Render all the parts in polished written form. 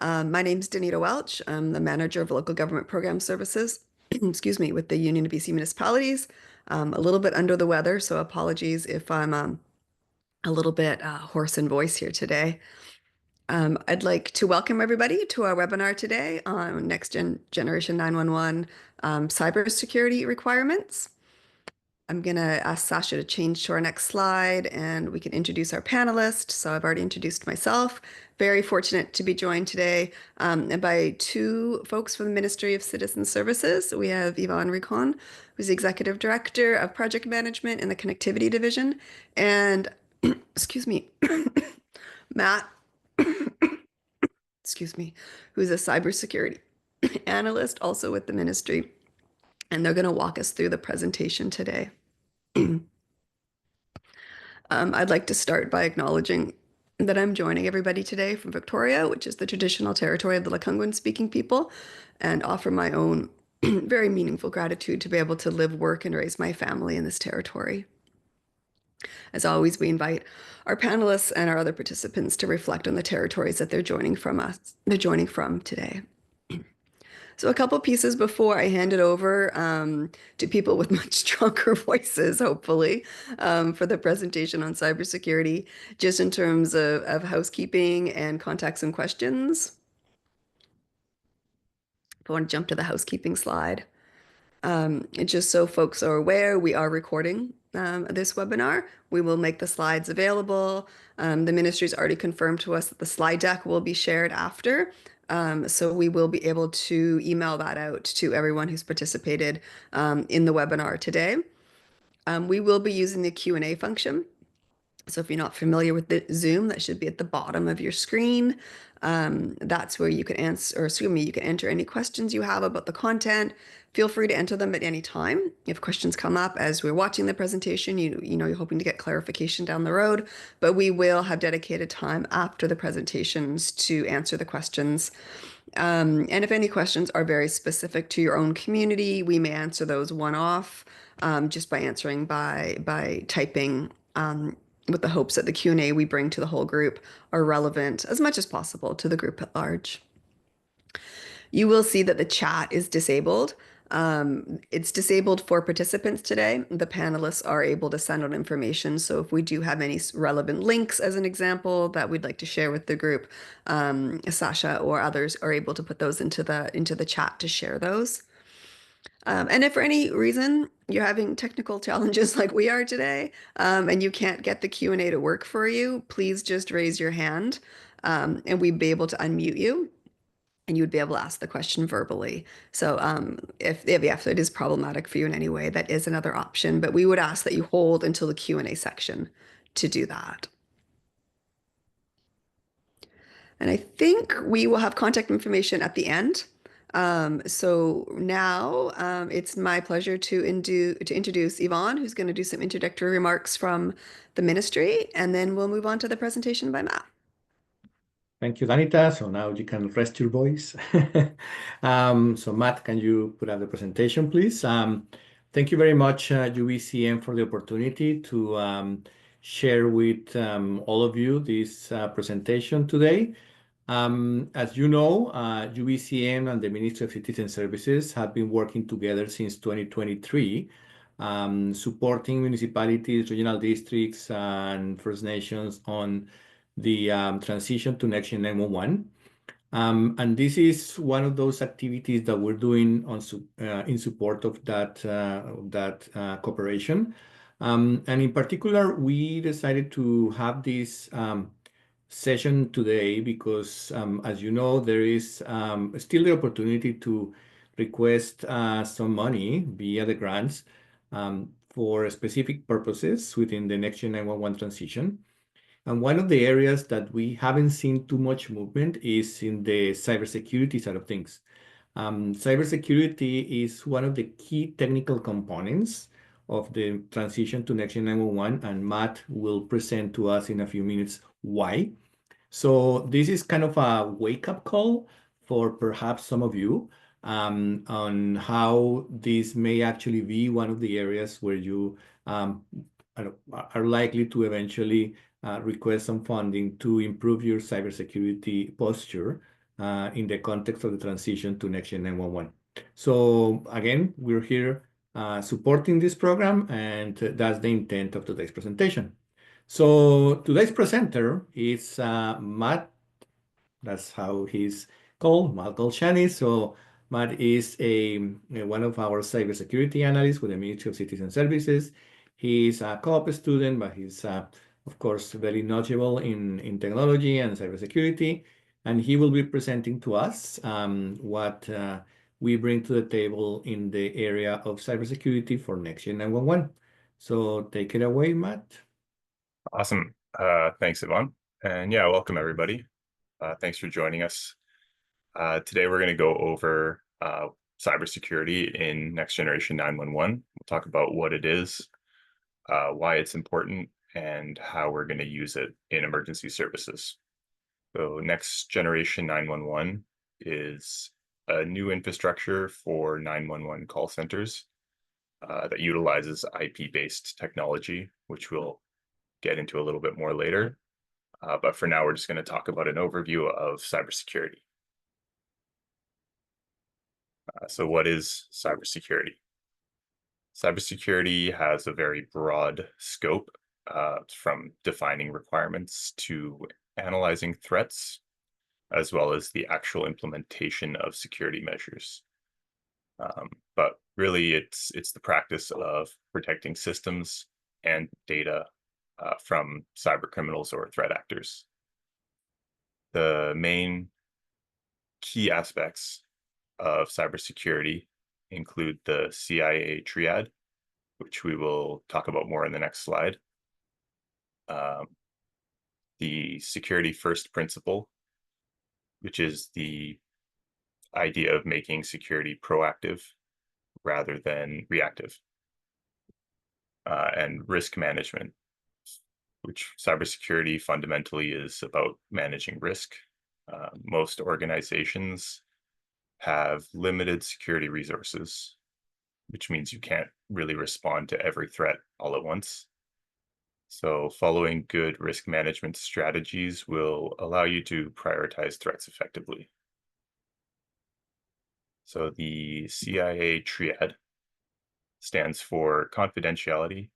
My name is Danita Welch. I'm the manager of local government program services, excuse me, with the Union of BC Municipalities. A little bit under the weather, so apologies if I'm a little bit hoarse in voice here today. I'd like to welcome everybody to our webinar today on Generation 911 cybersecurity requirements. I'm going to ask Sasha to change to our next slide and we can introduce our panelists. So I've already introduced myself. Very fortunate to be joined today by two folks from the Ministry of Citizen Services. We have Yvonne Ricon, who's the Executive Director of Project Management in the Connectivity Division, and excuse me, Matt, excuse me, who's a cybersecurity analyst also with the ministry. And they're going to walk us through the presentation today. I'd like to start by acknowledging that I'm joining everybody today from Victoria, which is the traditional territory of the Lekwungen speaking people, and offer my own very meaningful gratitude to be able to live, work, and raise my family in this territory. As always, we invite our panelists and our other participants to reflect on the territories that they're joining from today. So a couple pieces before I hand it over to people with much stronger voices, hopefully, for the presentation on cybersecurity, just in terms of housekeeping and contacts and questions. If I want to jump to the housekeeping slide. Just so folks are aware, we are recording this webinar. We will make the slides available. The ministry's already confirmed to us that the slide deck will be shared after. So we will be able to email that out to everyone who's participated in the webinar today. We will be using the Q&A function. So if you're not familiar with the Zoom, that should be at the bottom of your screen. That's where you can answer, or excuse me, you can enter any questions you have about the content. Feel free to enter them at any time. If questions come up as we're watching the presentation, you know you're hoping to get clarification down the road, but we will have dedicated time after the presentations to answer the questions. And if any questions are very specific to your own community, we may answer those one-off just by answering by typing with the hopes that the Q&A we bring to the whole group are relevant as much as possible to the group at large. You will see that the chat is disabled. It's disabled for participants today. The panelists are able to send out information. So if we do have any relevant links, as an example, that we'd like to share with the group, Sasha or others are able to put those into the chat to share those. And if for any reason you're having technical challenges like we are today, and you can't get the Q&A to work for you, please just raise your hand, and we'd be able to unmute you, and you would be able to ask the question verbally. So if it is problematic for you in any way, that is another option, but we would ask that you hold until the Q&A section to do that. And I think we will have contact information at the end. So now it's my pleasure to introduce Yvonne, who's going to do some introductory remarks from the ministry, and then we'll move on to the presentation by Matt. Thank you, Danita. So now you can rest your voice. So Matt, can you put up the presentation, please? Thank you very much, UBCM, for the opportunity to share with all of you this presentation today. As you know, UBCM and the Ministry of Citizen Services have been working together since 2023, supporting municipalities, regional districts, and First Nations on the transition to Next-Gen 911. And this is one of those activities that we're doing in support of that cooperation. And in particular, we decided to have this session today because, as you know, there is still the opportunity to request some money via the grants for specific purposes within the Next-Gen 911 transition. And one of the areas that we haven't seen too much movement is in the cybersecurity side of things. Cybersecurity is one of the key technical components of the transition to Next-Gen 911, and Matt will present to us in a few minutes why. So this is kind of a wake-up call for perhaps some of you on how this may actually be one of the areas where you are likely to eventually request some funding to improve your cybersecurity posture in the context of the transition to Next-Gen 911. So again, we're here supporting this program, and that's the intent of today's presentation. So today's presenter is Matt. That's how he's called, Matt Golshani. So Matt is one of our cybersecurity analysts with the Ministry of Citizen Services. He's a co-op student, but he's of course very knowledgeable in technology and cybersecurity. And he will be presenting to us what we bring to the table in the area of cybersecurity for Next-Gen 911. So take it away, Matt. Awesome. Thanks, Yvonne. And yeah, welcome everybody. Thanks for joining us. Today we're going to go over cybersecurity in Next Generation 911. We'll talk about what it is, why it's important, and how we're going to use it in emergency services. So Next Generation 911 is a new infrastructure for 911 call centers that utilizes IP-based technology, which we'll get into a little bit more later. But for now, we're just going to talk about an overview of cybersecurity. So what is cybersecurity? Cybersecurity has a very broad scope, from defining requirements to analyzing threats, as well as the actual implementation of security measures. But really, it's the practice of protecting systems and data from cyber criminals or threat actors. The main key aspects of cybersecurity include the CIA triad, which we will talk about more in the next slide. The security first principle, which is the idea of making security proactive rather than reactive. And risk management, which cybersecurity fundamentally is about managing risk. Most organizations have limited security resources, which means you can't really respond to every threat all at once. So following good risk management strategies will allow you to prioritize threats effectively. So the CIA triad stands for confidentiality,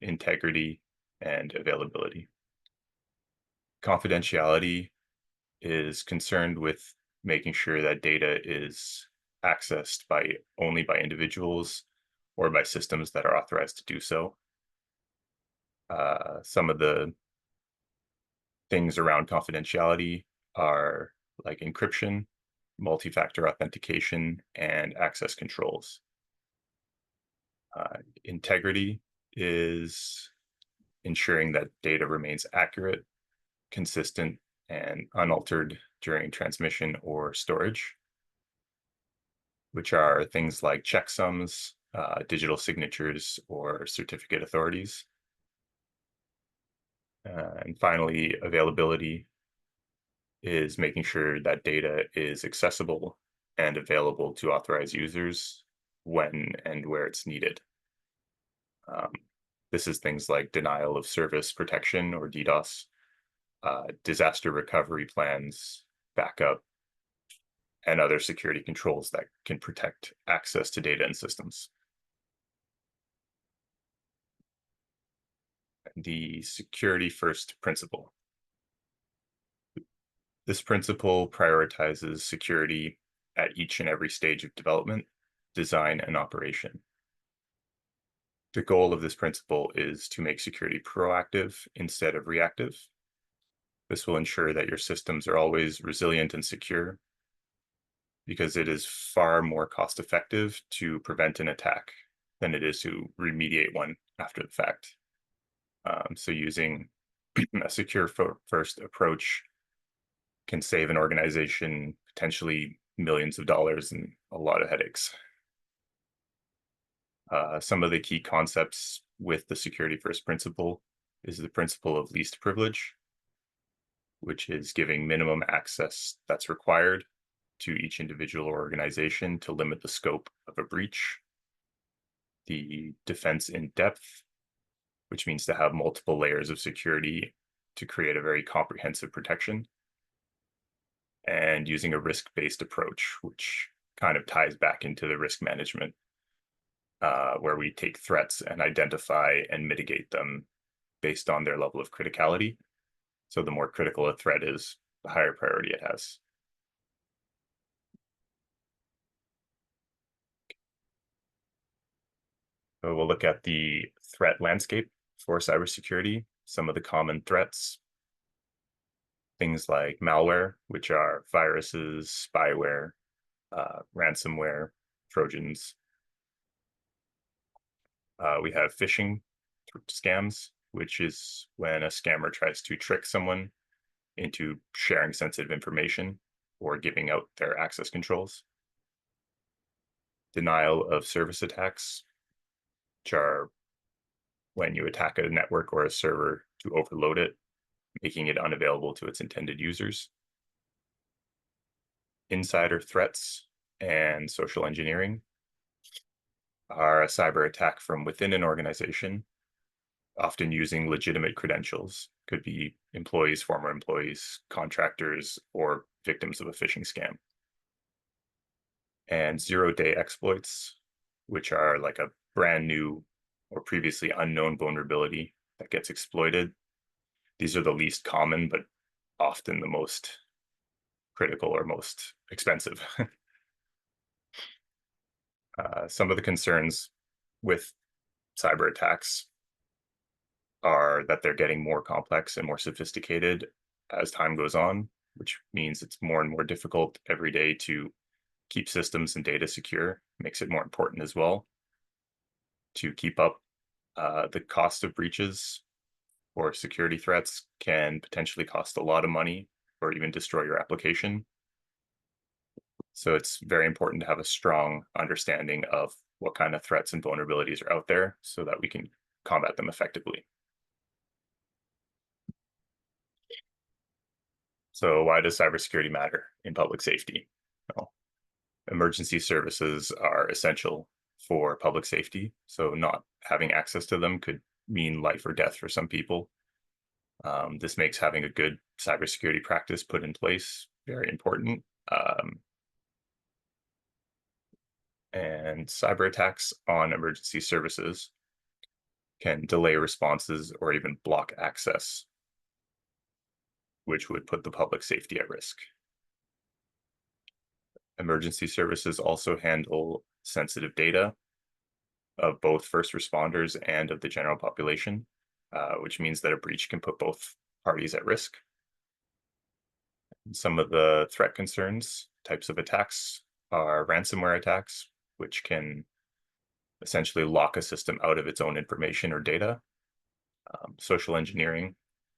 integrity, and availability. Confidentiality is concerned with making sure that data is accessed only by individuals or by systems that are authorized to do so. Some of the things around confidentiality are like encryption, multi-factor authentication, and access controls. Integrity is ensuring that data remains accurate, consistent, and unaltered during transmission or storage, which are things like checksums, digital signatures, or certificate authorities. And finally, availability is making sure that data is accessible and available to authorized users when and where it's needed. This is things like denial of service protection or DDoS, disaster recovery plans, backup, and other security controls that can protect access to data and systems. The security first principle. This principle prioritizes security at each and every stage of development, design, and operation. The goal of this principle is to make security proactive instead of reactive. This will ensure that your systems are always resilient and secure, because it is far more cost effective to prevent an attack than it is to remediate one after the fact. So using a secure first approach can save an organization potentially millions of dollars and a lot of headaches. Some of the key concepts with the security first principle is the principle of least privilege, which is giving minimum access that's required to each individual organization to limit the scope of a breach. The defense in depth, which means to have multiple layers of security to create a very comprehensive protection. and using a risk-based approach, which kind of ties back into the risk management, where we take threats and identify and mitigate them based on their level of criticality. So the more critical a threat is, the higher priority it has. So we'll look at the threat landscape for cybersecurity, some of the common threats, things like malware, which are viruses, spyware, ransomware, Trojans. We have phishing scams, which is when a scammer tries to trick someone into sharing sensitive information or giving out their access controls. Denial of service attacks, which are when you attack a network or a server to overload it, making it unavailable to its intended users. Insider threats and social engineering are a cyber attack from within an organization, often using legitimate credentials, could be employees, former employees, contractors, or victims of a phishing scam. And zero-day exploits, which are like a brand new or previously unknown vulnerability that gets exploited. These are the least common, but often the most critical or most expensive. Some of the concerns with cyber attacks are that they're getting more complex and more sophisticated as time goes on, which means it's more and more difficult every day to keep systems and data secure. Makes it more important as well to keep up. The cost of breaches or security threats can potentially cost a lot of money or even destroy your application. So it's very important to have a strong understanding of what kind of threats and vulnerabilities are out there so that we can combat them effectively. So why does cybersecurity matter in public safety? Well, emergency services are essential for public safety. So not having access to them could mean life or death for some people. This makes having a good cybersecurity practice put in place very important. And cyber attacks on emergency services can delay responses or even block access, which would put the public safety at risk. Emergency services also handle sensitive data of both first responders and of the general population, which means that a breach can put both parties at risk. Some of the threat concerns, types of attacks, are ransomware attacks, which can essentially lock a system out of its own information or data. Social engineering,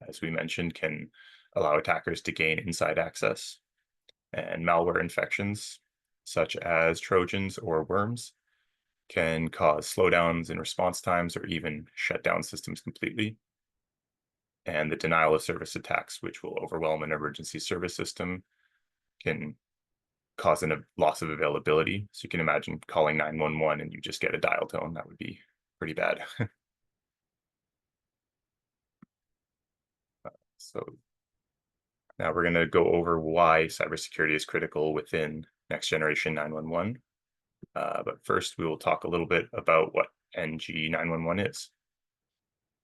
as we mentioned, can allow attackers to gain inside access. And malware infections, such as Trojans or worms, can cause slowdowns in response times or even shut down systems completely. And the denial of service attacks, which will overwhelm an emergency service system, can cause a loss of availability. So you can imagine calling 911 and you just get a dial tone. That would be pretty bad. So now we're going to go over why cybersecurity is critical within next generation 911. But first, we will talk a little bit about what NG911 is.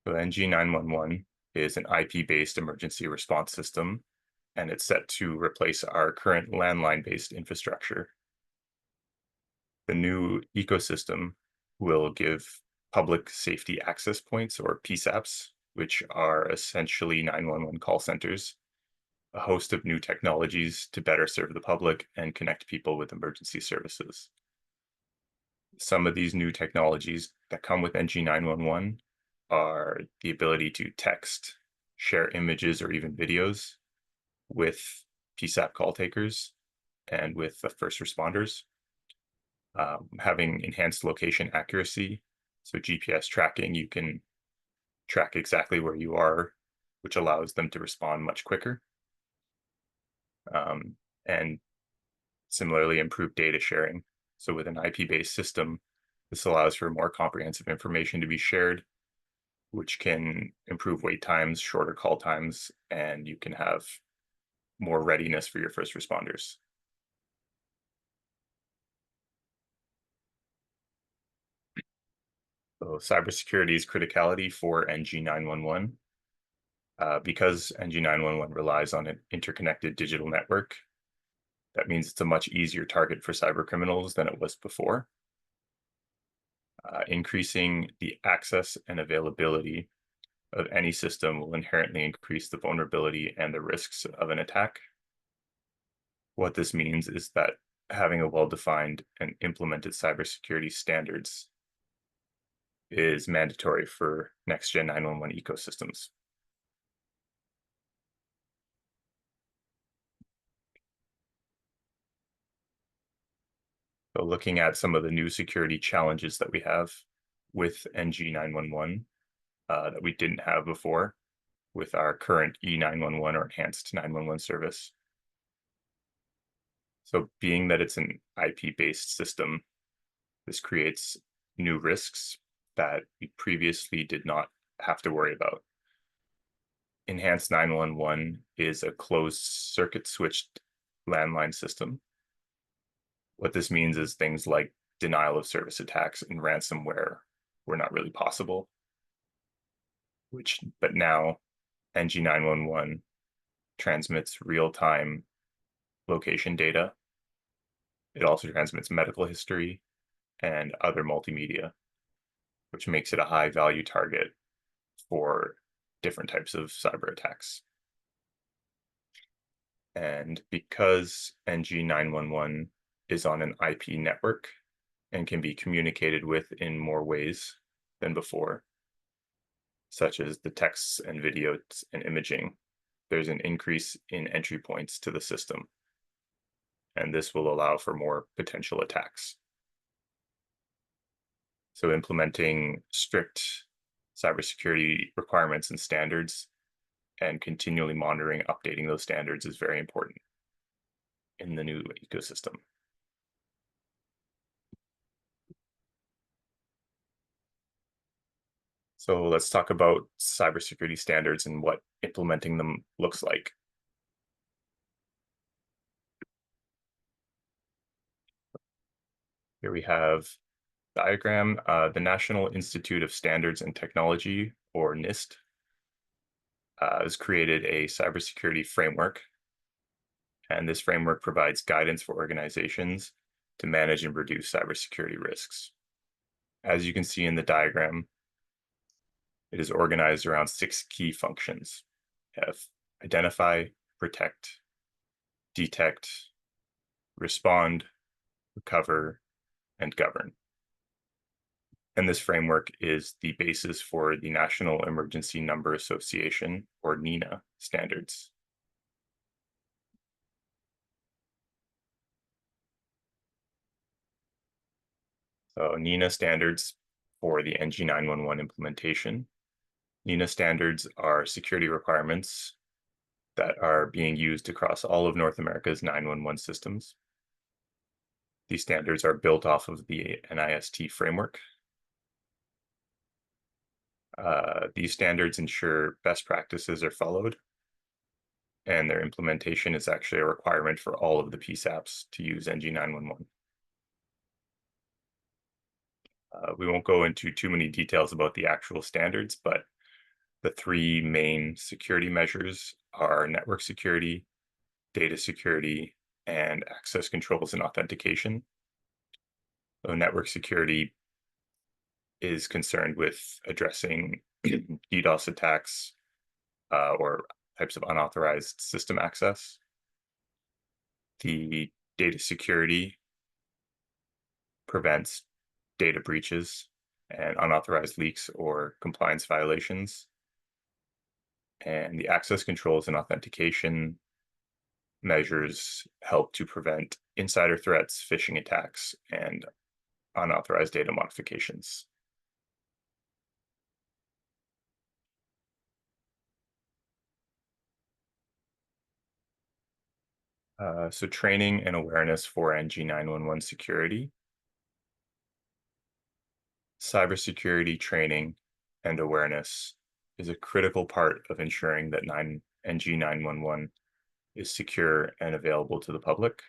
So NG911 is an IP-based emergency response system, and it's set to replace our current landline-based infrastructure. The new ecosystem will give public safety access points, or PSAPs, which are essentially 911 call centers, a host of new technologies to better serve the public and connect people with emergency services. Some of these new technologies that come with NG911 are the ability to text, share images or even videos with PSAP call takers and with the first responders, having enhanced location accuracy. So GPS tracking, you can track exactly where you are, which allows them to respond much quicker. And similarly, improved data sharing. So with an IP-based system, this allows for more comprehensive information to be shared, which can improve wait times, shorter call times, and you can have more readiness for your first responders. So cybersecurity's criticality for NG911. Because NG911 relies on an interconnected digital network, that means it's a much easier target for cyber criminals than it was before. Increasing the access and availability of any system will inherently increase the vulnerability and the risks of an attack. What this means is that having a well-defined and implemented cybersecurity standards is mandatory for next-gen 911 ecosystems. So looking at some of the new security challenges that we have with NG911 that we didn't have before with our current E911 or enhanced 911 service. So being that it's an IP-based system, this creates new risks that we previously did not have to worry about. Enhanced 911 is a closed circuit switched landline system. What this means is things like denial of service attacks and ransomware were not really possible. But now NG911 transmits real-time location data. It also transmits medical history and other multimedia, which makes it a high-value target for different types of cyber attacks. And because NG911 is on an IP network and can be communicated with in more ways than before, such as the texts and videos and imaging, there's an increase in entry points to the system. And this will allow for more potential attacks. So implementing strict cybersecurity requirements and standards and continually monitoring, updating those standards is very important in the new ecosystem. So let's talk about cybersecurity standards and what implementing them looks like. Here we have the diagram. The National Institute of Standards and Technology, or NIST, has created a cybersecurity framework. And this framework provides guidance for organizations to manage and reduce cybersecurity risks. As you can see in the diagram, it is organized around 6 key functions: identify, protect, detect, respond, recover, and govern. And this framework is the basis for the National Emergency Number Association, or NENA, standards. So NENA standards for the NG911 implementation. NENA standards are security requirements that are being used across all of North America's 911 systems. These standards are built off of the NIST framework. These standards ensure best practices are followed, and their implementation is actually a requirement for all of the PSAPs to use NG911. We won't go into too many details about the actual standards, but the 3 main security measures are network security, data security, and access controls and authentication. So network security is concerned with addressing DDoS attacks or types of unauthorized system access. The data security prevents data breaches and unauthorized leaks or compliance violations. And the access controls and authentication measures help to prevent insider threats, phishing attacks, and unauthorized data modifications. So training and awareness for NG911 security. Cybersecurity training and awareness is a critical part of ensuring that NG911 is secure and available to the public.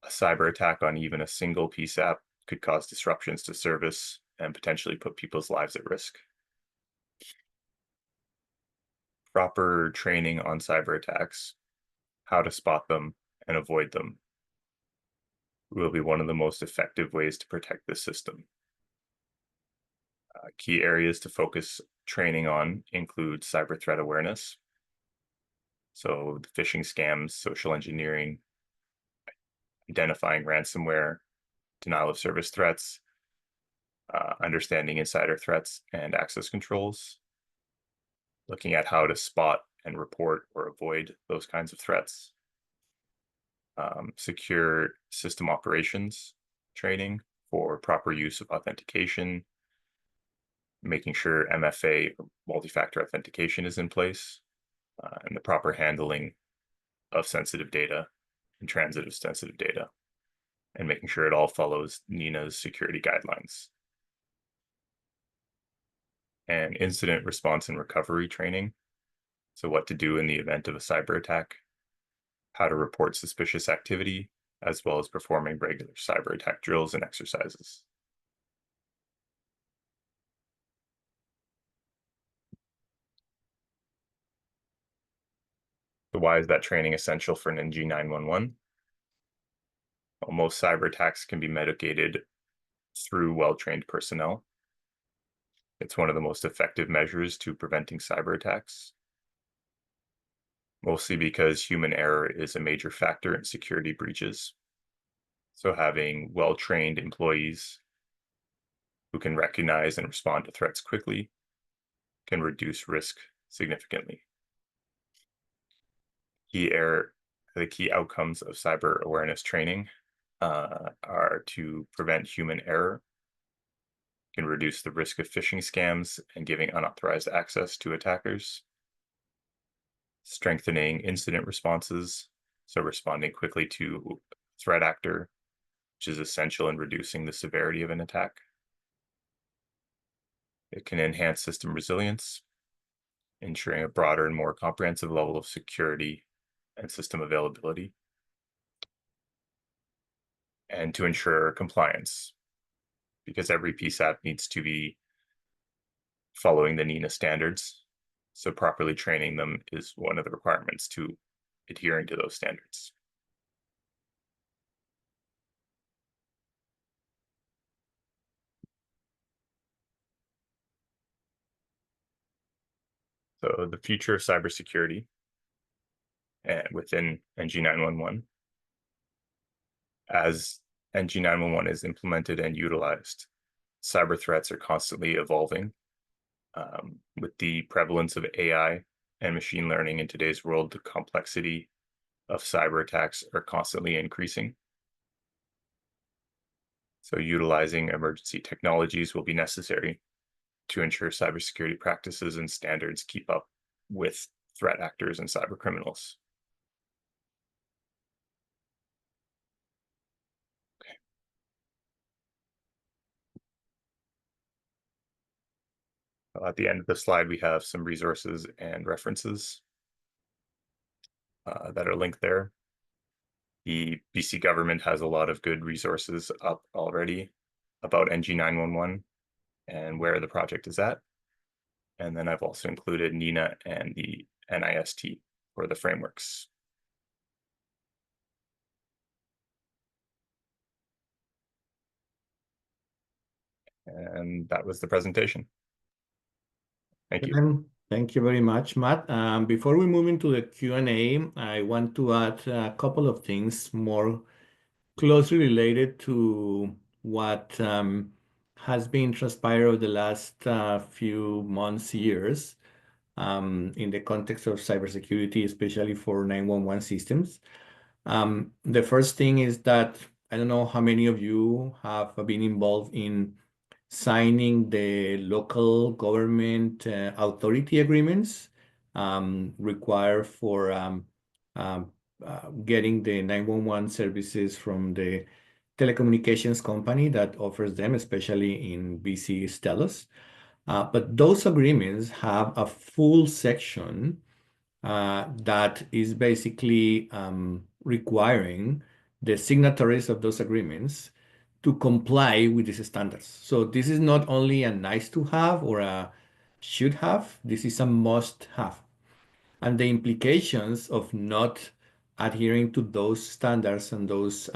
A cyber attack on even a single PSAP could cause disruptions to service and potentially put people's lives at risk. Proper training on cyber attacks, how to spot them and avoid them, will be one of the most effective ways to protect this system. Key areas to focus training on include cyber threat awareness. So the phishing scams, social engineering, identifying ransomware, denial of service threats, understanding insider threats and access controls, looking at how to spot and report or avoid those kinds of threats, secure system operations training for proper use of authentication, making sure MFA or multi-factor authentication is in place, and the proper handling of sensitive data and transit of sensitive data, and making sure it all follows NINA's security guidelines. And incident response and recovery training. So what to do in the event of a cyber attack, how to report suspicious activity, as well as performing regular cyber attack drills and exercises. So why is that training essential for an NG911? Well, most cyber attacks can be mitigated through well-trained personnel. It's one of the most effective measures to preventing cyber attacks, mostly because human error is a major factor in security breaches. So having well-trained employees who can recognize and respond to threats quickly can reduce risk significantly. The key outcomes of cyber awareness training are to prevent human error, can reduce the risk of phishing scams and giving unauthorized access to attackers, strengthening incident responses, so responding quickly to threat actor, which is essential in reducing the severity of an attack. It can enhance system resilience, ensuring a broader and more comprehensive level of security and system availability, and to ensure compliance, because every PSAP needs to be following the NINA standards. So properly training them is one of the requirements to adhering to those standards. So the future of cybersecurity within NG911, as NG911 is implemented and utilized, cyber threats are constantly evolving. With the prevalence of AI and machine learning in today's world, the complexity of cyber attacks are constantly increasing. So utilizing emergency technologies will be necessary to ensure cybersecurity practices and standards keep up with threat actors and cyber criminals. At the end of the slide, we have some resources and references that are linked there. The BC government has a lot of good resources up already about NG911 and where the project is at. And then I've also included NINA and the NIST for the frameworks. And that was the presentation. Thank you. Thank you very much, Matt. Before we move into the Q&A, I want to add a couple of things more closely related to what has been transpired over the last few months, years, in the context of cybersecurity, especially for 911 systems. The first thing is that I don't know how many of you have been involved in signing the local government authority agreements required for getting the 911 services from the telecommunications company that offers them, especially in BC Stellus. But those agreements have a full section that is basically requiring the signatories of those agreements to comply with these standards. So this is not only a nice to have or a should have, this is a must have. And the implications of not adhering to those standards and those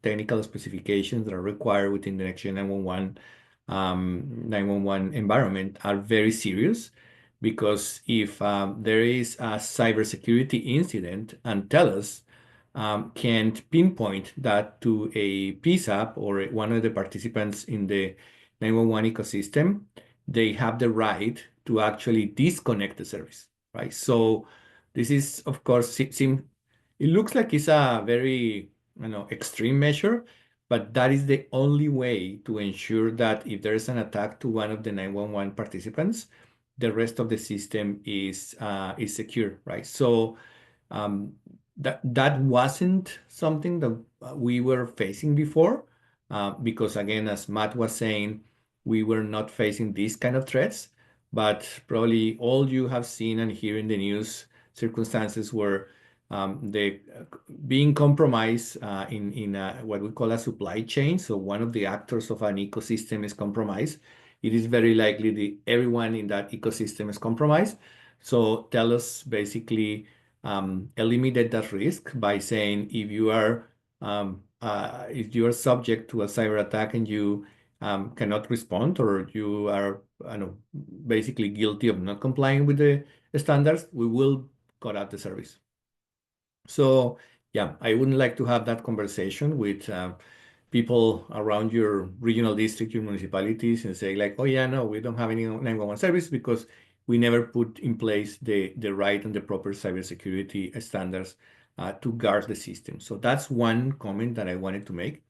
technical specifications that are required within the next-gen 911 environment are very serious, because if there is a cybersecurity incident and TELUS can't pinpoint that to a PSAP or one of the participants in the 911 ecosystem, they have the right to actually disconnect the service, right? So this is, of course, it looks like it's a very, extreme measure, but that is the only way to ensure that if there is an attack to one of the 911 participants, the rest of the system is secure, right? So um, that wasn't something that we were facing before, because again, as Matt was saying, we were not facing these kind of threats. But probably all you have seen and hear in the news circumstances where the being compromised in what we call a supply chain. So one of the actors of an ecosystem is compromised. It is very likely that everyone in that ecosystem is compromised. So TELUS basically eliminate that risk by saying if you are subject to a cyber attack and you cannot respond, or you are basically guilty of not complying with the standards, we will cut out the service. So yeah, I wouldn't like to have that conversation with people around your regional district, your municipalities, and say like, oh yeah, no, we don't have any 911 service because we never put in place the right and the proper cybersecurity standards to guard the system. So that's one comment that I wanted to make.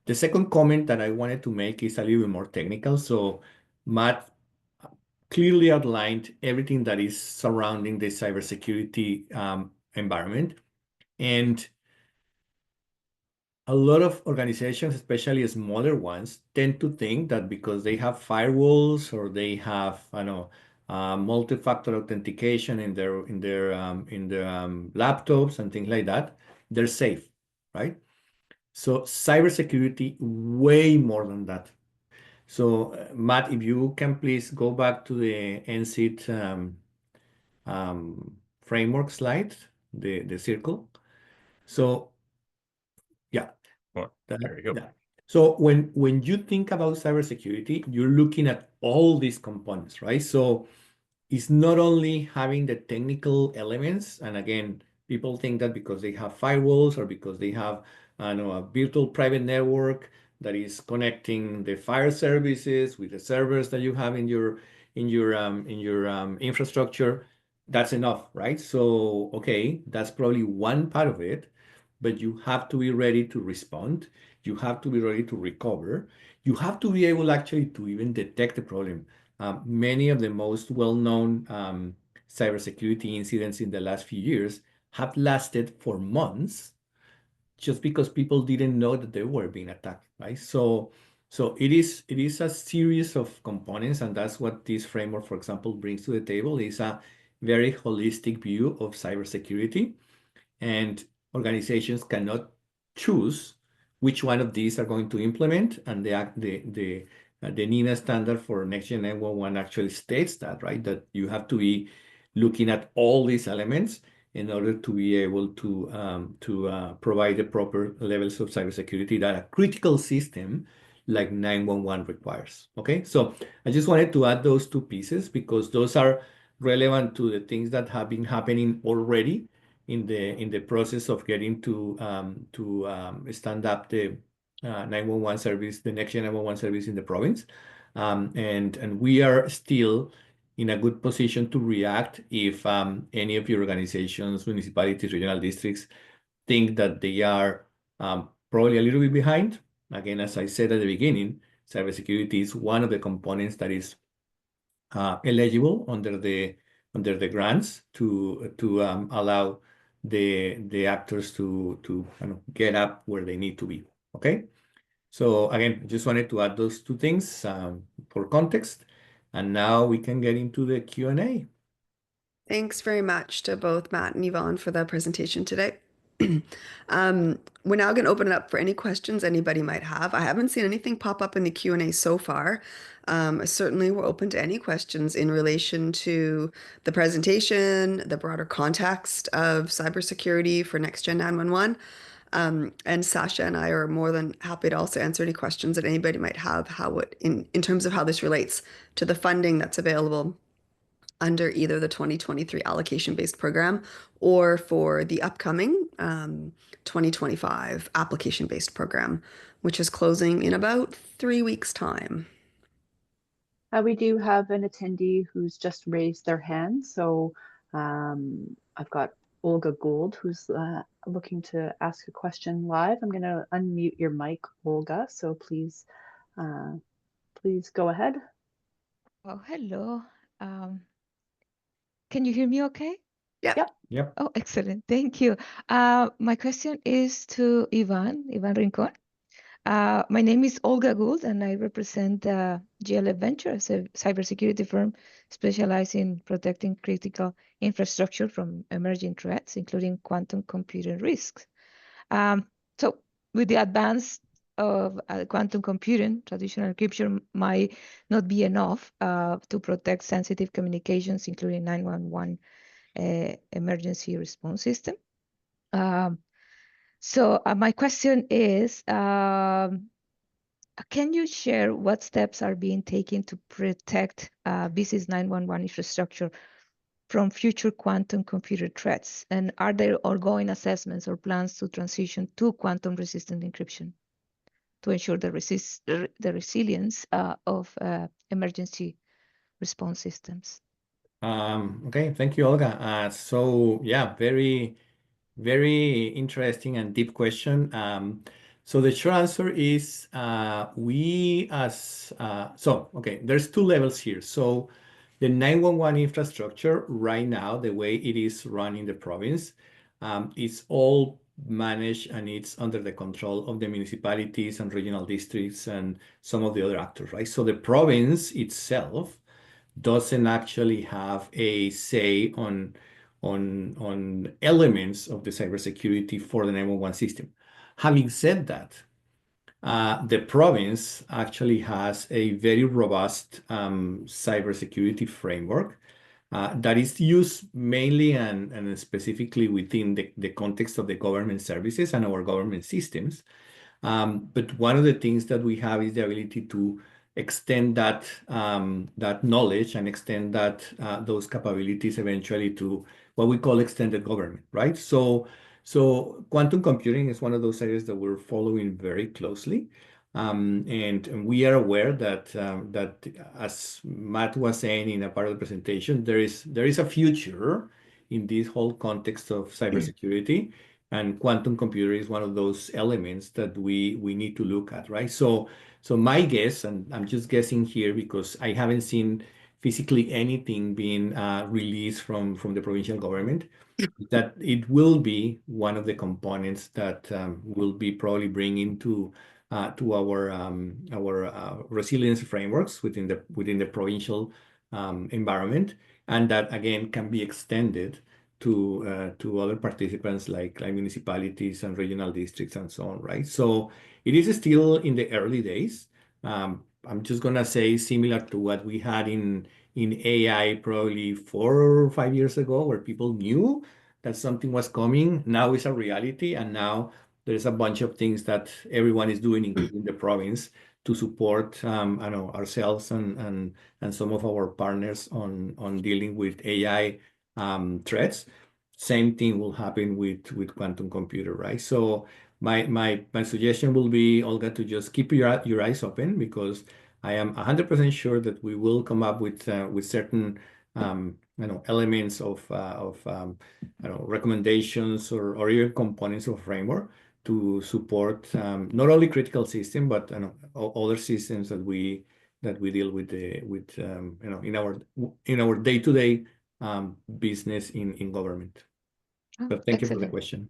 The second comment that I wanted to make is a little bit more technical. So Matt clearly outlined everything that is surrounding the cybersecurity environment. And a lot of organizations, especially smaller ones, tend to think that because they have firewalls or they have, multi-factor authentication in their laptops and things like that, they're safe, right? So cybersecurity, way more than that. So Matt, if you can please go back to the NCIT framework slide, the circle. So yeah, Well, there you go. yeah. So when you think about cybersecurity, you're looking at all these components, right? So it's not only having the technical elements, and again, people think that because they have firewalls or because they have, a virtual private network that is connecting the fire services with the servers that you have in your infrastructure, that's enough, right? So okay, that's probably one part of it, but you have to be ready to respond. You have to be ready to recover. You have to be able actually to even detect the problem. Many of the most well-known cybersecurity incidents in the last few years have lasted for months just because people didn't know that they were being attacked, right? So it is a series of components, and that's what this framework, for example, brings to the table, is a very holistic view of cybersecurity. And organizations cannot choose which one of these are going to implement. And the NINA standard for next-gen 911 actually states that, right? That you have to be looking at all these elements in order to be able to provide the proper levels of cybersecurity that a critical system like 911 requires. Okay, so I just wanted to add those two pieces because those are relevant to the things that have been happening already in the process of getting to stand up the 911 service, the next-gen 911 service in the province. And we are still in a good position to react if any of your organizations, municipalities, regional districts think that they are probably a little bit behind. Again, as I said at the beginning, cybersecurity is one of the components that is eligible under the grants to allow the actors to kind of get up where they need to be. Okay. So again, I just wanted to add those two things for context, and now we can get into the Q&A. Thanks very much to both Matt and Yvonne for the presentation today. We're now going to open it up for any questions anybody might have. I haven't seen anything pop up in the Q&A so far. Certainly, we're open to any questions in relation to the presentation, the broader context of cybersecurity for NextGen 911. And Sasha and I are more than happy to also answer any questions that anybody might have, in terms of how this relates to the funding that's available under either the 2023 allocation-based program or for the upcoming 2025 application-based program, which is closing in about 3 weeks' time. We do have an attendee who's just raised their hand. So I've got Olga Gould who's looking to ask a question live. I'm going to unmute your mic, Olga. So please go ahead. Oh, hello. Can you hear me okay? Yeah. Yep. Oh, excellent. Thank you. My question is to Ivan Rincon. My name is Olga Gould, and I represent GLF Ventures, a cybersecurity firm specialized in protecting critical infrastructure from emerging threats, including quantum computing risks. So with the advance of quantum computing, traditional encryption might not be enough to protect sensitive communications, including 911 emergency response system. So my question is, can you share what steps are being taken to protect BC's 911 infrastructure from future quantum computer threats? And are there ongoing assessments or plans to transition to quantum-resistant encryption to ensure the resilience of emergency response systems? Okay, thank you, Olga. So yeah, very, very interesting and deep question. So the short answer is okay, there's two levels here. So the 911 infrastructure right now, the way it is run in the province, it's all managed and it's under the control of the municipalities and regional districts and some of the other actors, right? So the province itself doesn't actually have a say on elements of the cybersecurity for the 911 system. Having said that, the province actually has a very robust cybersecurity framework that is used mainly and specifically within the context of the government services and our government systems. But one of the things that we have is the ability to extend that knowledge and extend those capabilities eventually to what we call extended government, right? So quantum computing is one of those areas that we're following very closely. And we are aware that as Matt was saying in a part of the presentation, there is a future in this whole context of cybersecurity. And quantum computer is one of those elements that we need to look at, right? So my guess, and I'm just guessing here because I haven't seen physically anything being released from the provincial government, that it will be one of the components that will be probably bringing to our resilience frameworks within the provincial environment, and that again can be extended to other participants like municipalities and regional districts and so on, right? So it is still in the early days. I'm just gonna say similar to what we had in AI probably 4 or 5 years ago, where people knew that something was coming. Now it's a reality, and now there's a bunch of things that everyone is doing, including the province, to support I know ourselves and some of our partners on dealing with AI threats. Same thing will happen with quantum computer, right? So my suggestion will be, Olga, to just keep your eyes open, because I am 100% sure that we will come up with certain elements of recommendations or even components of framework to support not only critical system but other systems that we deal with in our day-to-day business in government. Oh, But thank you for the excellent. question.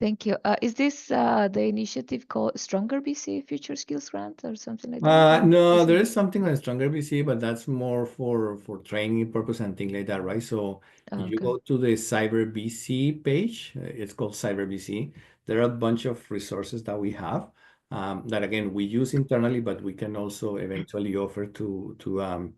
Thank you. Is this the initiative called Stronger BC Future Skills Grant or something like that? No, there is something on Stronger BC, but that's more for training purpose and things like that, right? So You Okay. go to the CyberBC page. It's called CyberBC. There are a bunch of resources that we have that again we use internally, but we can also eventually offer to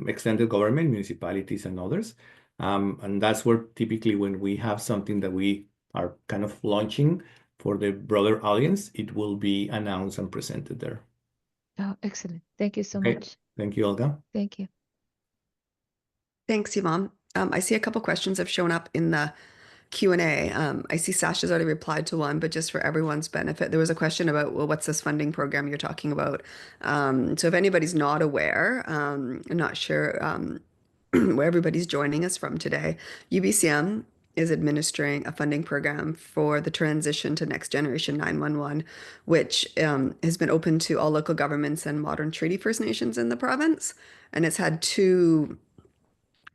extended government, municipalities, and others. And that's where typically when we have something that we are kind of launching for the broader audience, it will be announced and presented there. Oh, excellent. Thank you so Okay. much. Thank you, Olga. Thank you. Thanks, Yvonne. I see a couple questions have shown up in the Q&A. I see Sasha's already replied to one, but just for everyone's benefit, there was a question about, well, what's this funding program you're talking about? So if anybody's not aware, I'm not sure where everybody's joining us from today, UBCM is administering a funding program for the transition to next generation 911, which has been open to all local governments and modern treaty First Nations in the province. And it's had two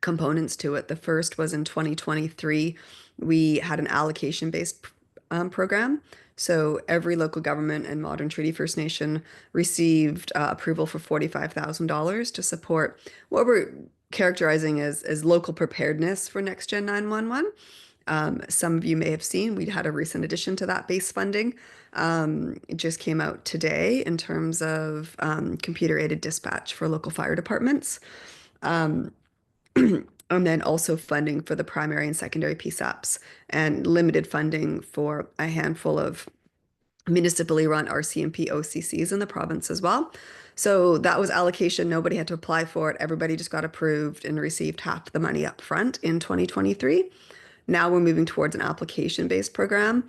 components to it. The first was in 2023, we had an allocation-based program. So every local government and modern treaty First Nation received approval for $45,000 to support what we're characterizing as local preparedness for Next Gen 911. Some of you may have seen we had a recent addition to that base funding. It just came out today in terms of computer-aided dispatch for local fire departments. And then also funding for the primary and secondary PSAPs and limited funding for a handful of municipally run RCMP OCCs in the province as well. So that was allocation. Nobody had to apply for it. Everybody just got approved and received half the money up front in 2023. Now we're moving towards an application-based program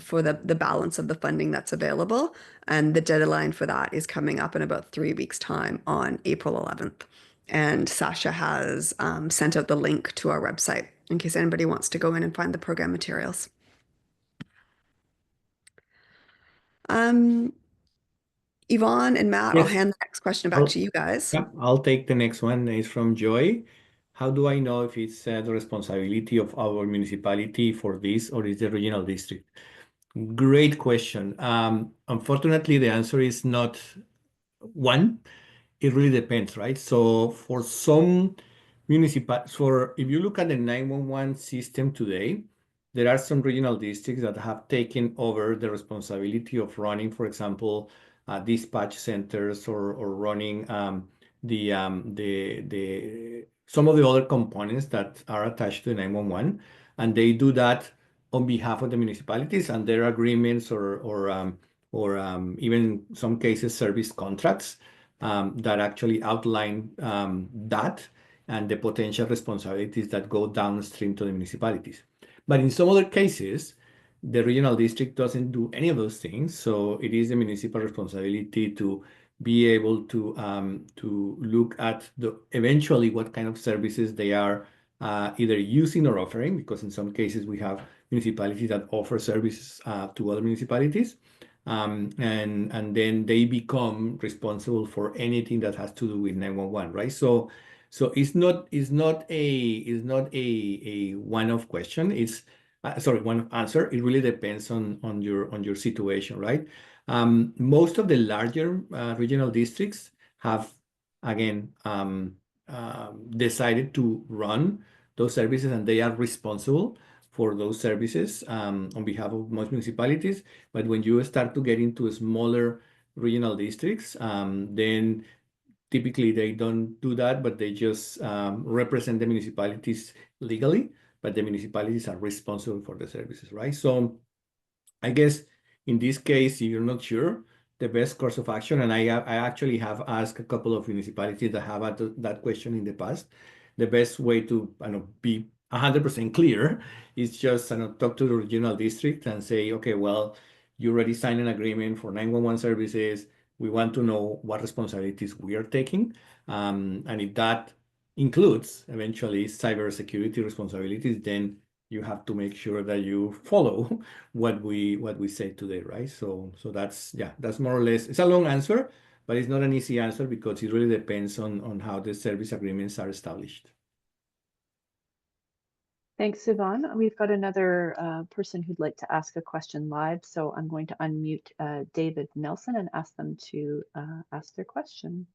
for the balance of the funding that's available. And the deadline for that is coming up in about 3 weeks' time on April 11th. And Sasha has sent out the link to our website in case anybody wants to go in and find the program materials. Yvonne and Matt, I'll Yes. hand the next question back to you guys. Yeah, I'll take the next one. It's from Joy. How do I know if it's the responsibility of our municipality for this or is the regional district? Great question. Unfortunately, the answer is not one. It really depends, right? So for some if you look at the 911 system today, there are some regional districts that have taken over the responsibility of running, for example, dispatch centers or running some of the other components that are attached to 911, and they do that on behalf of the municipalities, and their agreements or even some cases service contracts that actually outline that and the potential responsibilities that go downstream to the municipalities. But in some other cases, the regional district doesn't do any of those things. So it is the municipal responsibility to be able to look at eventually what kind of services they are either using or offering, because in some cases we have municipalities that offer services to other municipalities. And then they become responsible for anything that has to do with 911, right? So it's not a one-off question. It's one answer. It really depends on your situation, right? Most of the larger regional districts have again decided to run those services, and they are responsible for those services on behalf of most municipalities. But when you start to get into smaller regional districts, then typically they don't do that, but they just represent the municipalities legally, but the municipalities are responsible for the services, right? So I guess in this case, if you're not sure, the best course of action, and I actually have asked a couple of municipalities that have had that question in the past, the best way to be 100% clear is just talk to the regional district and say, okay, well, you already signed an agreement for 911 services. We want to know what responsibilities we are taking. And if that includes eventually cybersecurity responsibilities, then you have to make sure that you follow what we say today, right? So that's more or less. It's a long answer, but it's not an easy answer because it really depends on how the service agreements are established. Thanks, Yvonne. We've got another person who'd like to ask a question live, so I'm going to unmute David Nelson and ask them to ask their question.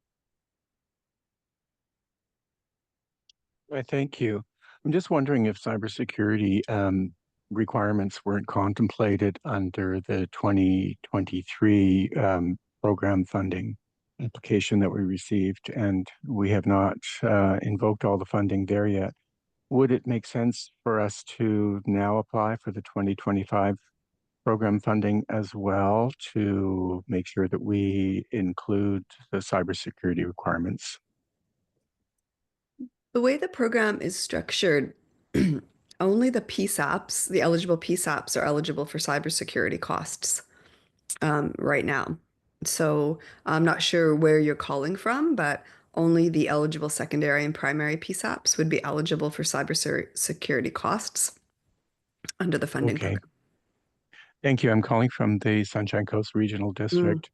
Thank you. I'm just wondering if cybersecurity requirements weren't contemplated under the 2023 program funding application that we received, and we have not invoked all the funding there yet. Would it make sense for us to now apply for the 2025 program funding as well to make sure that we include the cybersecurity requirements? The way the program is structured, only the PSAPs, the eligible PSAPs, are eligible for cybersecurity costs right now. So I'm not sure where you're calling from, but only the eligible secondary and primary PSAPs would be eligible for cybersecurity costs under the funding Okay. program. Thank you. I'm calling from the Sunshine Coast Regional District,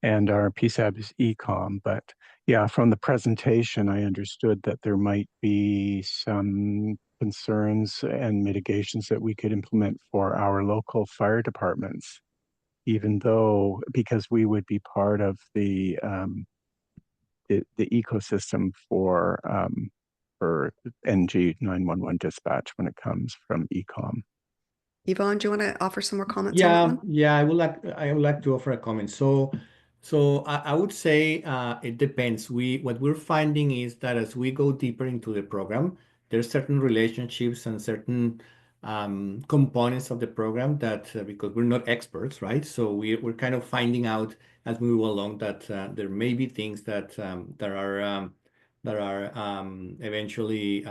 and our PSAB is ECOM. But yeah, from the presentation, I understood that there might be some concerns and mitigations that we could implement for our local fire departments, even though because we would be part of the ecosystem for NG911 dispatch when it comes from ECOM. Yvonne, do you want to offer some more comments on that one? Yeah, I would like to offer a comment. So I would say it depends. What we're finding is that as we go deeper into the program, there's certain relationships and certain components of the program that because we're not experts, right? So we're kind of finding out as we move along that there may be things that are eventually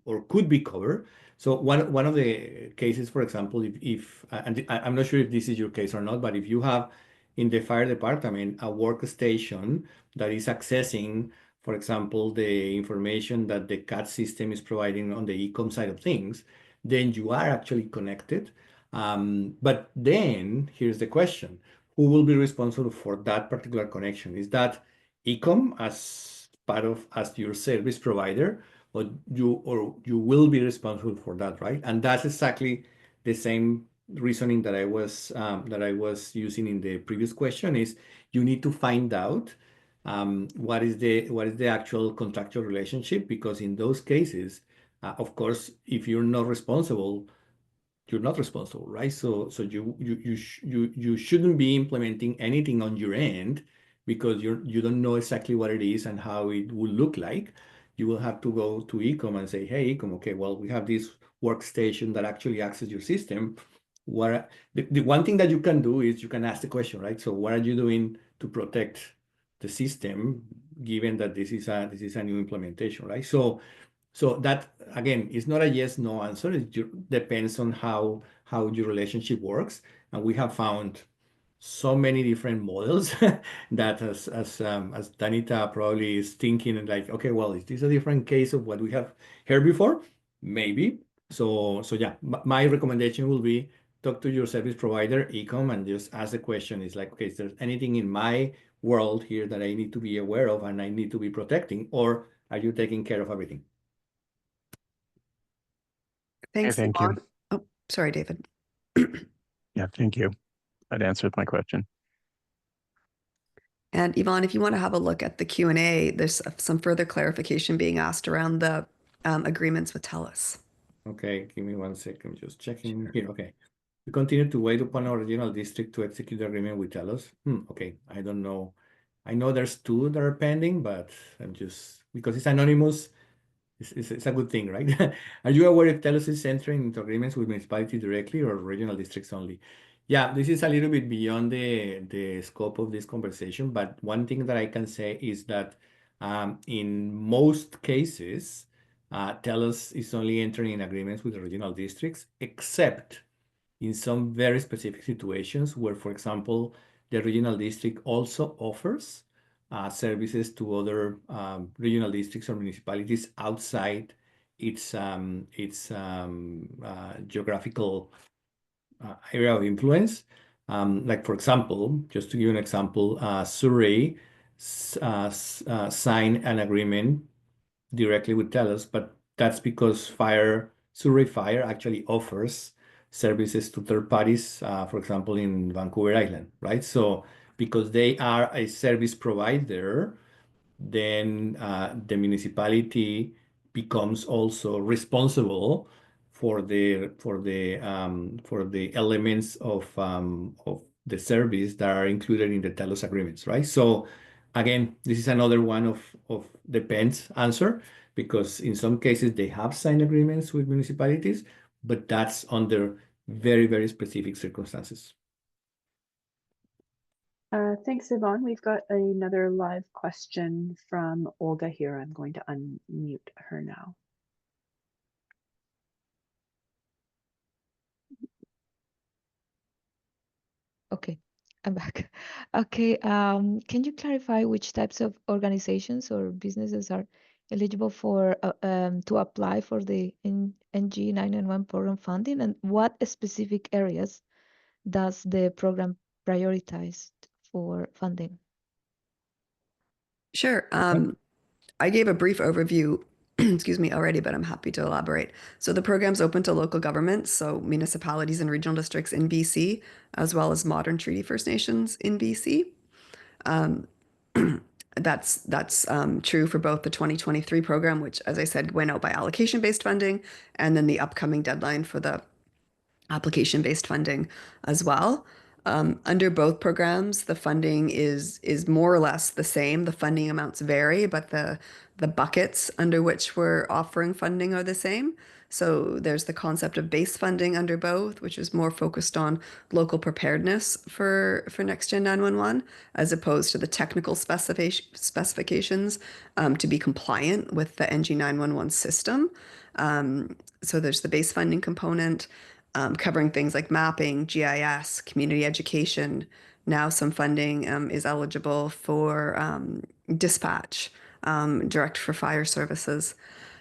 or could be covered. So one of the cases, for example, if and I'm not sure if this is your case or not, but if you have in the fire department a workstation that is accessing, for example, the information that the CAD system is providing on the e-com side of things, then you are actually connected. But then here's the question: who will be responsible for that particular connection? Is that e-com as part of as your service provider? Or you will be responsible for that, right? And that's exactly the same reasoning that I was using in the previous question is you need to find out what is the actual contractual relationship, because in those cases, of course, if you're not responsible, you're not responsible, right? So you shouldn't be implementing anything on your end because you don't know exactly what it is and how it will look like. You will have to go to Ecom and say, hey, Ecom, okay, well, we have this workstation that actually accesses your system. The one thing that you can do is you can ask the question, right? So what are you doing to protect the system, given that this is a new implementation, right? So that again is not a yes no answer. It depends on how your relationship works, and we have found so many different models that as Danita probably is thinking and like, okay, well, is this a different case of what we have heard before? Maybe. So yeah, my recommendation will be talk to your service provider, Ecom, and just ask the question. Is like, okay, is there anything in my world here that I need to be aware of and I need to be protecting, or are you taking care of everything? Thanks, Thank you. Yvonne. Oh, sorry, David. Yeah, thank you. That answered my question. And Yvonne, if you want to have a look at the Q&A, there's some further clarification being asked around the agreements with TELUS. Okay, give me 1 second. Just checking here. Okay. We continue to wait upon our regional district to execute the agreement with TELUS. Okay, I don't know. I know there's 2 that are pending, but I'm just because it's anonymous. It's a good thing, right? Are you aware if TELUS is entering into agreements with municipality directly or regional districts only? Yeah, this is a little bit beyond the scope of this conversation, but one thing that I can say is that in most cases, TELUS is only entering in agreements with the regional districts, except in some very specific situations where, for example, the regional district also offers services to other regional districts or municipalities outside its geographical area of influence. Like, for example, just to give you an example, Surrey signed an agreement directly with TELUS, but that's because Surrey Fire actually offers services to third parties, for example, in Vancouver Island, right? So because they are a service provider, then the municipality becomes also responsible for the elements of the service that are included in the telos agreements, right? So again, this is another one of depends answer, because in some cases they have signed agreements with municipalities, but that's under very, very specific circumstances. Thanks, Yvonne. We've got another live question from Olga here. I'm going to unmute her now. Okay, I'm back. Okay, can you clarify which types of organizations or businesses are eligible for to apply for the NG911 program funding, and what specific areas does the program prioritize for funding? Sure. I gave a brief overview, excuse me, already, but I'm happy to elaborate. So the program's open to local governments, so municipalities and regional districts in BC, as well as modern Treaty First Nations in BC. That's true for both the 2023 program, which, as I said, went out by allocation-based funding, and then the upcoming deadline for the application-based funding as well. Under both programs, the funding is more or less the same. The funding amounts vary, but the buckets under which we're offering funding are the same. So there's the concept of base funding under both, which is more focused on local preparedness for Next Gen 911, as opposed to the technical specifications to be compliant with the NG 911 system. So there's the base funding component, covering things like mapping, GIS, community education. Now some funding is eligible for dispatch, direct for fire services.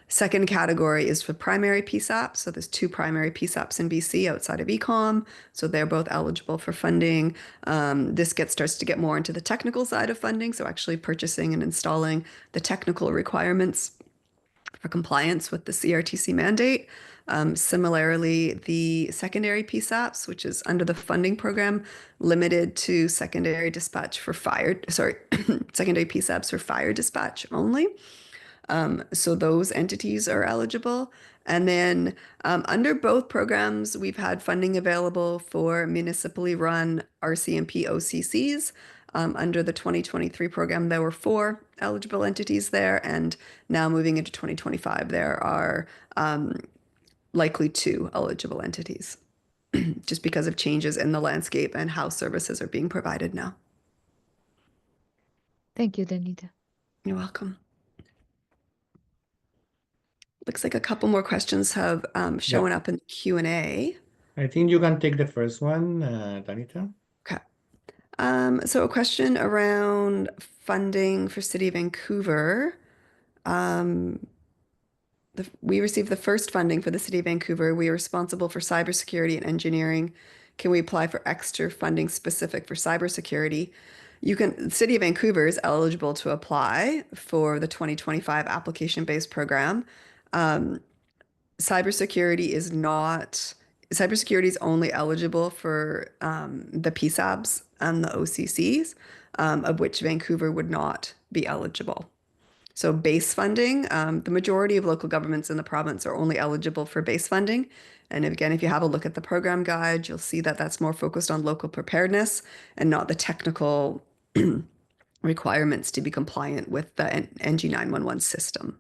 Second category is for primary PSAPs. So there's 2 primary PSAPs in BC outside of ECOM. So they're both eligible for funding. This starts to get more into the technical side of funding. So actually purchasing and installing the technical requirements for compliance with the CRTC mandate. Similarly, the secondary PSAPs, which is under the funding program, limited to secondary dispatch for fire, sorry, secondary PSAPs for fire dispatch only. So those entities are eligible. And then under both programs, we've had funding available for municipally run RCMP OCCs. Under the 2023 program, there were 4 eligible entities there, and now moving into 2025, there are likely 2 eligible entities, just because of changes in the landscape and how services are being provided now. Thank you, Danita. You're welcome. Looks like a couple more questions have shown up in the Q&A. I think you can take the first one, Danita. Okay. So a question around funding for City of Vancouver. We received the first funding for the City of Vancouver. We are responsible for cybersecurity and engineering. Can we apply for extra funding specific for cybersecurity? The City of Vancouver is eligible to apply for the 2025 application-based program. Cybersecurity is only eligible for the PSABs and the OCCs, of which Vancouver would not be eligible. So base funding, the majority of local governments in the province are only eligible for base funding. And again, if you have a look at the program guide, you'll see that that's more focused on local preparedness and not the technical requirements to be compliant with the NG911 system.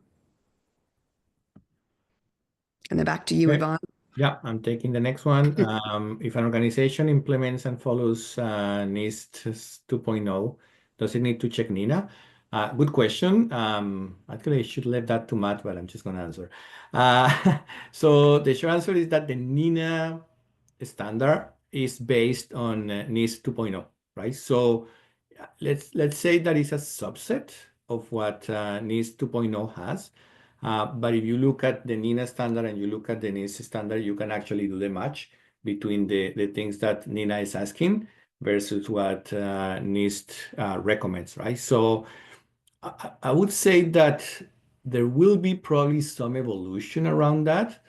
And then back to you, Okay. Yvonne. Yeah, I'm taking the next one. If an organization implements and follows NIST 2.0, does it need to check NINA? Good question. Actually, I should leave that to Matt, but I'm just going to answer. So the short answer is that the NINA standard is based on NIST 2.0, right? So let's say that is a subset of what NIST 2.0 has. But if you look at the NINA standard and you look at the NIST standard, you can actually do the match between the things that NINA is asking versus what NIST recommends, right? So I would say that there will be probably some evolution around that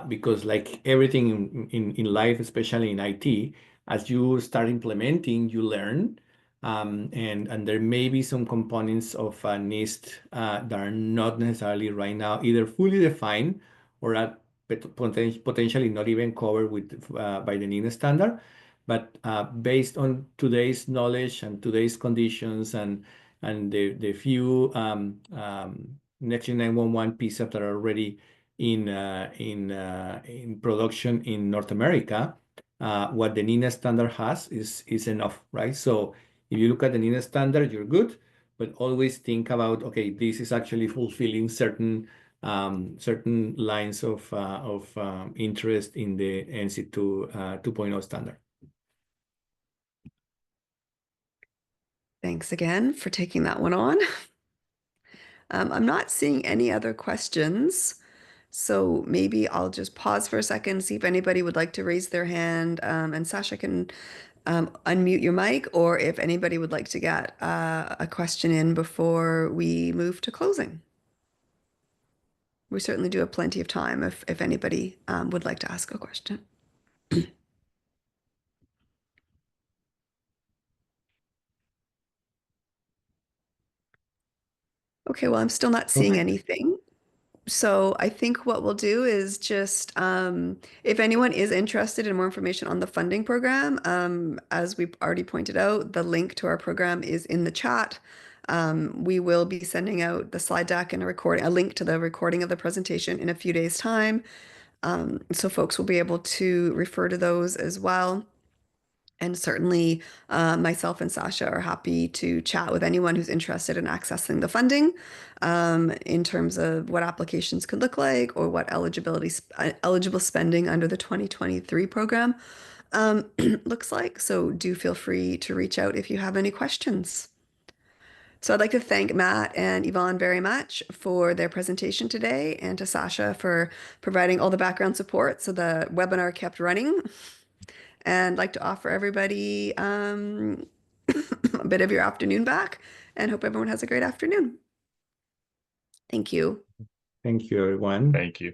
because like everything in life, especially in IT, as you start implementing, you learn. And there may be some components of NIST that are not necessarily right now either fully defined or are potentially not even covered by the NIST standard. But based on today's knowledge and today's conditions and the few Next Gen 911 pieces that are already in production in North America, what the NINA standard has is enough, right? So if you look at the NINA standard, you're good, but always think about, okay, this is actually fulfilling certain lines of interest in the NC2 2.0 standard. Thanks again for taking that one on. I'm not seeing any other questions, so maybe I'll just pause for a second, see if anybody would like to raise their hand, and Sasha can unmute your mic, or if anybody would like to get a question in before we move to closing. We certainly do have plenty of time if anybody would like to ask a question. Okay, well, I'm still not seeing anything. So I think what we'll do is just, if anyone is interested in more information on the funding program, as we've already pointed out, the link to our program is in the chat. We will be sending out the slide deck and a link to the recording of the presentation in a few days' time. So folks will be able to refer to those as well. And certainly myself and Sasha are happy to chat with anyone who's interested in accessing the funding in terms of what applications could look like or what eligible spending under the 2023 program looks like. So do feel free to reach out if you have any questions. So I'd like to thank Matt and Yvonne very much for their presentation today, and to Sasha for providing all the background support so the webinar kept running. And like to offer everybody a bit of your afternoon back, and hope everyone has a great afternoon. Thank you. Thank you, everyone. Thank you.